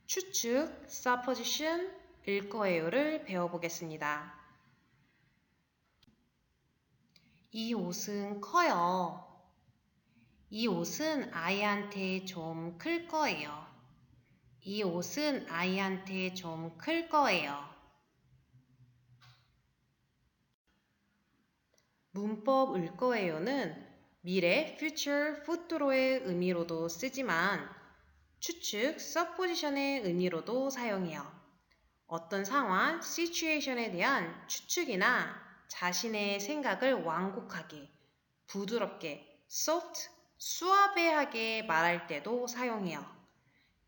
추측, supposition, 일 거예요를 배워보겠습니다. 이 옷은 커요. 이 옷은 아이한테 좀 클 거예요. 이 옷은 아이한테 좀 클 거예요. 문법 을 거예요는 미래, future, futuro의 의미로도 쓰지만 추측, supposition의 의미로도 사용해요. 어떤 상황, situation에 대한 추측이나 자신의 생각을 완곡하게, 부드럽게, soft, 수화배하게 말할 때도 사용해요.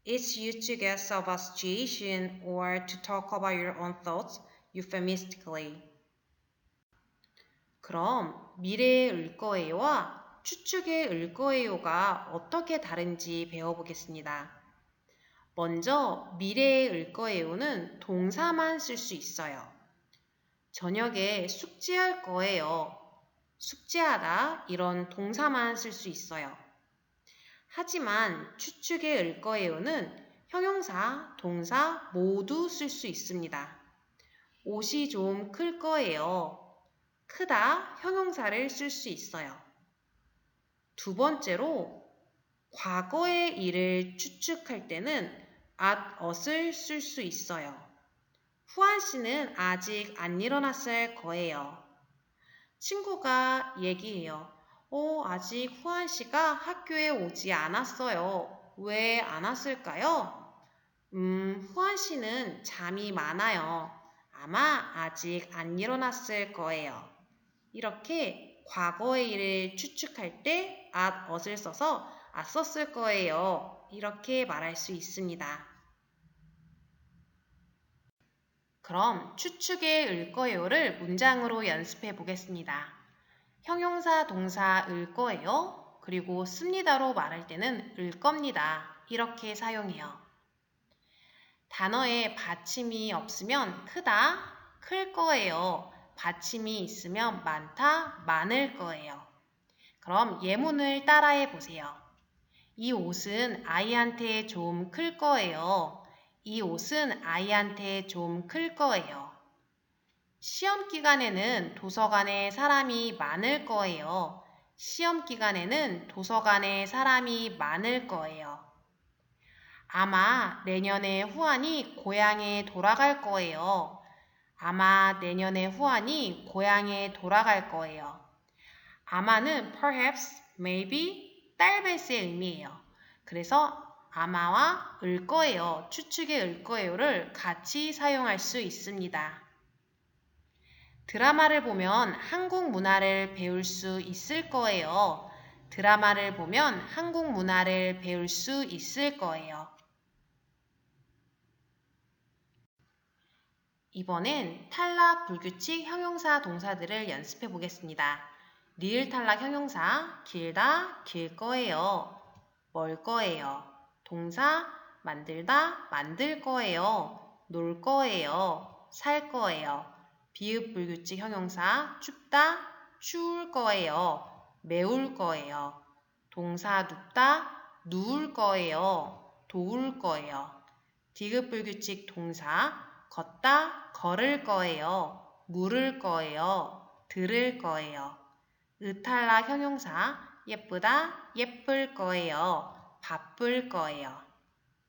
It's used to guess of a situation or to talk about your own thoughts euphemistically. 그럼 미래의 을 거예요와 추측의 을 거예요가 어떻게 다른지 배워보겠습니다. 먼저 미래의 을 거예요는 동사만 쓸 수 있어요. 저녁에 숙제할 거예요. 숙제하다 이런 동사만 쓸 수 있어요. 하지만 추측의 을 거예요는 형용사, 동사 모두 쓸 수 있습니다. 옷이 좀 클 거예요. 크다 형용사를 쓸 수 있어요. 두 번째로 과거의 일을 추측할 때는 at ot을 쓸 수 있어요. 후안 씨는 아직 안 일어났을 거예요. 친구가 얘기해요. 아직 후안 씨가 학교에 오지 않았어요. 왜 안 왔을까요? 후안 씨는 잠이 많아요. 아마 아직 안 일어났을 거예요. 이렇게 과거의 일을 추측할 때 at ot을 써서 썼을 거예요. 이렇게 말할 수 있습니다. 그럼 추측의 을 거예요를 문장으로 연습해 보겠습니다. 형용사, 동사 을 거예요. 그리고 씁니다로 말할 때는 을 겁니다. 이렇게 사용해요. 단어에 받침이 없으면 크다, 클 거예요. 받침이 있으면 많다, 많을 거예요. 그럼 예문을 따라해 보세요. 이 옷은 아이한테 좀 클 거예요. 이 옷은 아이한테 좀 클 거예요. 시험 기간에는 도서관에 사람이 많을 거예요. 시험 기간에는 도서관에 사람이 많을 거예요. 아마 내년에 후안이 고향에 돌아갈 거예요. 아마 내년에 후안이 고향에 돌아갈 거예요. 아마는 perhaps, maybe, 딸베스의 의미예요. 그래서 아마와 을 거예요, 추측의 을 거예요를 같이 사용할 수 있습니다. 드라마를 보면 한국 문화를 배울 수 있을 거예요. 드라마를 보면 한국 문화를 배울 수 있을 거예요. 이번엔 탈락, 불규칙, 형용사, 동사들을 연습해 보겠습니다. 리을 탈락 형용사, 길다, 길 거예요. 멀 거예요. 동사, 만들다, 만들 거예요. 놀 거예요. 살 거예요. 비읍 불규칙 형용사, 춥다, 추울 거예요. 매울 거예요. 동사, 눕다, 누울 거예요. 도울 거예요. 디귿 불규칙 동사, 걷다, 걸을 거예요. 물을 거예요. 들을 거예요. 으탈락 형용사, 예쁘다, 예쁠 거예요. 바쁠 거예요.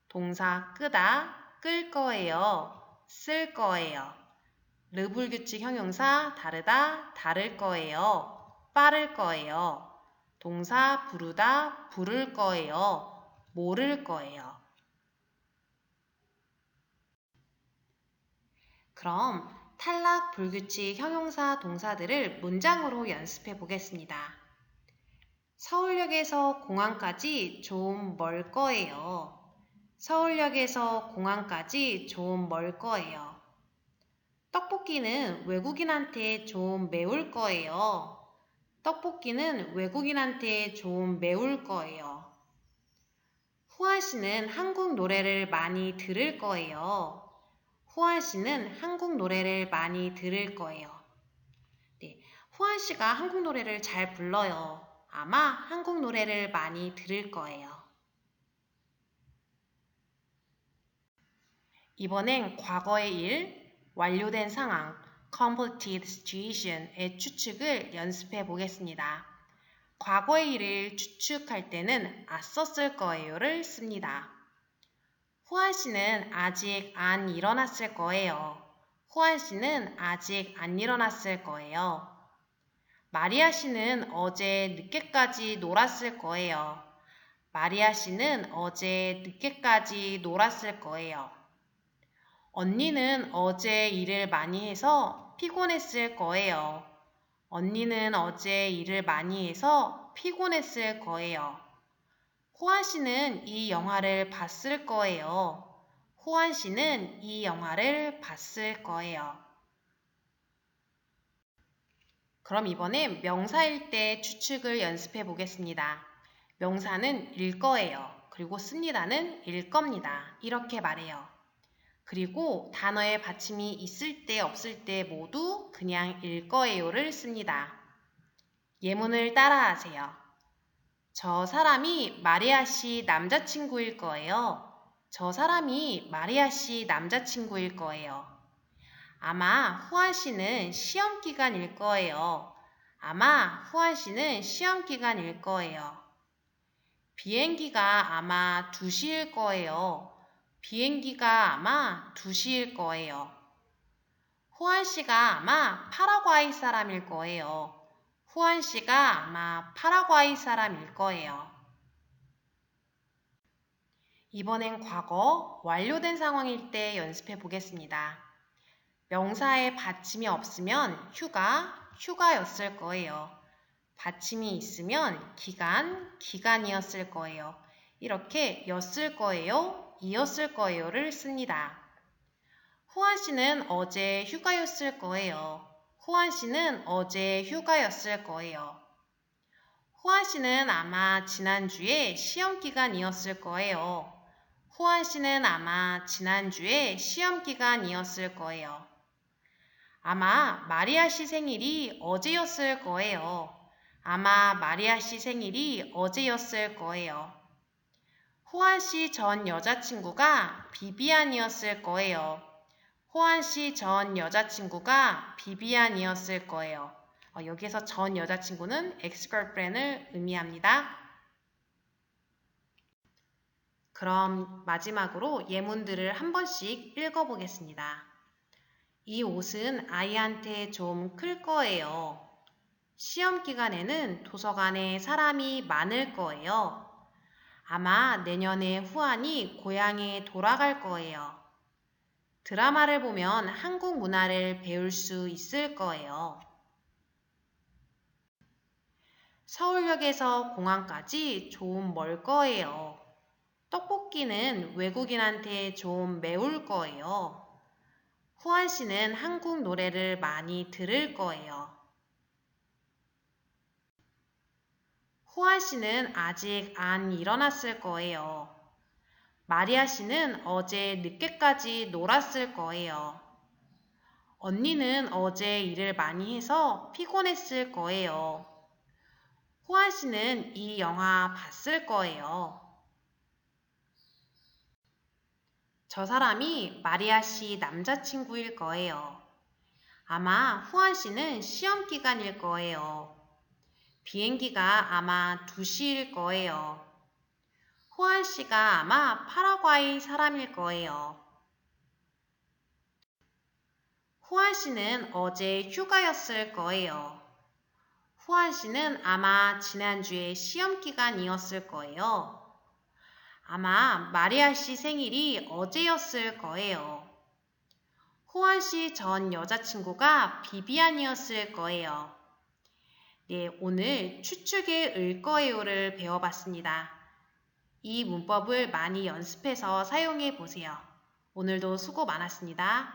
동사, 끄다, 끌 거예요. 쓸 거예요. 르불규칙 형용사, 다르다, 다를 거예요. 빠를 거예요. 동사, 부르다, 부를 거예요. 모를 거예요. 그럼 탈락, 불규칙, 형용사, 동사들을 문장으로 연습해 보겠습니다. 서울역에서 공항까지 좀 멀 거예요. 서울역에서 공항까지 좀 멀 거예요. 떡볶이는 외국인한테 좀 매울 거예요. 떡볶이는 외국인한테 좀 매울 거예요. 후아 씨는 한국 노래를 많이 들을 거예요. 후안 씨는 한국 노래를 많이 들을 거예요. 네, 후안 씨가 한국 노래를 잘 불러요. 아마 한국 노래를 많이 들을 거예요. 이번엔 과거의 일, 완료된 상황, completed situation의 추측을 연습해 보겠습니다. 과거의 일을 추측할 때는 썼을 거예요를 씁니다. 후안 씨는 아직 안 일어났을 거예요. 후안 씨는 아직 안 일어났을 거예요. 마리아 씨는 어제 늦게까지 놀았을 거예요. 마리아 씨는 어제 늦게까지 놀았을 거예요. 언니는 어제 일을 많이 해서 피곤했을 거예요. 언니는 어제 일을 많이 해서 피곤했을 거예요. 호안 씨는 이 영화를 봤을 거예요. 호안 씨는 이 영화를 봤을 거예요. 그럼 이번엔 명사일 때 추측을 연습해 보겠습니다. 명사는 일 거예요. 그리고 씁니다는 일 겁니다. 이렇게 말해요. 그리고 단어의 받침이 있을 때 없을 때 모두 그냥 일 거예요를 씁니다. 예문을 따라하세요. 저 사람이 마리아 씨 남자친구일 거예요. 저 사람이 마리아 씨 남자친구일 거예요. 아마 후안 씨는 시험 기간일 거예요. 아마 후안 씨는 시험 기간일 거예요. 비행기가 아마 2시일 거예요. 비행기가 아마 2시일 거예요. 후안 씨가 아마 파라과이 사람일 거예요. 후안 씨가 아마 파라과이 사람일 거예요. 이번엔 과거, 완료된 상황일 때 연습해 보겠습니다. 명사에 받침이 없으면 휴가였을 거예요. 받침이 있으면 기간이었을 거예요. 이렇게 였을 거예요, 이었을 거예요를 씁니다. 호안 씨는 어제 휴가였을 거예요. 호안 씨는 어제 휴가였을 거예요. 호안 씨는 아마 지난주에 시험 기간이었을 거예요. 호안 씨는 아마 지난주에 시험 기간이었을 거예요. 아마 마리아 씨 생일이 어제였을 거예요. 아마 마리아 씨 생일이 어제였을 거예요. 호안 씨 전 여자친구가 비비안이었을 거예요. 호안 씨 전 여자친구가 비비안이었을 거예요. 여기에서 전 여자친구는 ex-girlfriend을 의미합니다. 그럼 마지막으로 예문들을 한 번씩 읽어보겠습니다. 이 옷은 아이한테 좀 클 거예요. 시험 기간에는 도서관에 사람이 많을 거예요. 아마 내년에 후안이 고향에 돌아갈 거예요. 드라마를 보면 한국 문화를 배울 수 있을 거예요. 서울역에서 공항까지 좀 멀 거예요. 떡볶이는 외국인한테 좀 매울 거예요. 후안 씨는 한국 노래를 많이 들을 거예요. 후안 씨는 아직 안 일어났을 거예요. 마리아 씨는 어제 늦게까지 놀았을 거예요. 언니는 어제 일을 많이 해서 피곤했을 거예요. 후안 씨는 이 영화 봤을 거예요. 저 사람이 마리아 씨 남자친구일 거예요. 아마 후안 씨는 시험 기간일 거예요. 비행기가 아마 2시일 거예요. 후안 씨가 아마 파라과이 사람일 거예요. 후안 씨는 어제 휴가였을 거예요. 후안 씨는 아마 지난주에 시험 기간이었을 거예요. 아마 마리아 씨 생일이 어제였을 거예요. 호안 씨 전 여자친구가 비비안이었을 거예요. 네, 오늘 추측의 을 거예요를 배워봤습니다. 이 문법을 많이 연습해서 사용해 보세요. 오늘도 수고 많았습니다.